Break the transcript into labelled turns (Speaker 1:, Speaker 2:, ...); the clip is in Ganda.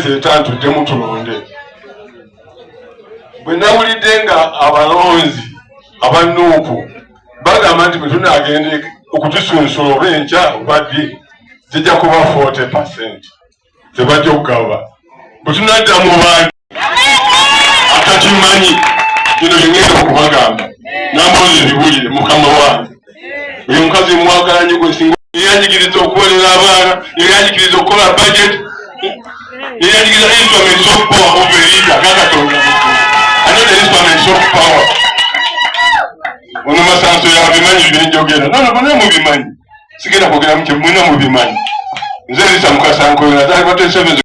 Speaker 1: muleeta ntudde tulonde. Bwe nawulidde nga abalonzi abannuupu bagamba nti bwe tunaagende okutusunsula oba enkya obadde zijja kuba 40% zebajja okugaba. Bwe tunaddamu bantu atakimanyi kino kyengenda okubagamba nambozi biwulire mukama wange oyo mukazi mwagala nnyo gwesinga yeyanjigiriza okukolera abaana yeyanjigiriza okukola budget yeyanjigiriza instruments of power of a leader gakatonda another instruments of power. Ono Masanso yabimanyi byenjogera nono bonna mubimanyi sigenda kwogera mukye mwina mubimanyi nze Lisa Mukasankoyo natali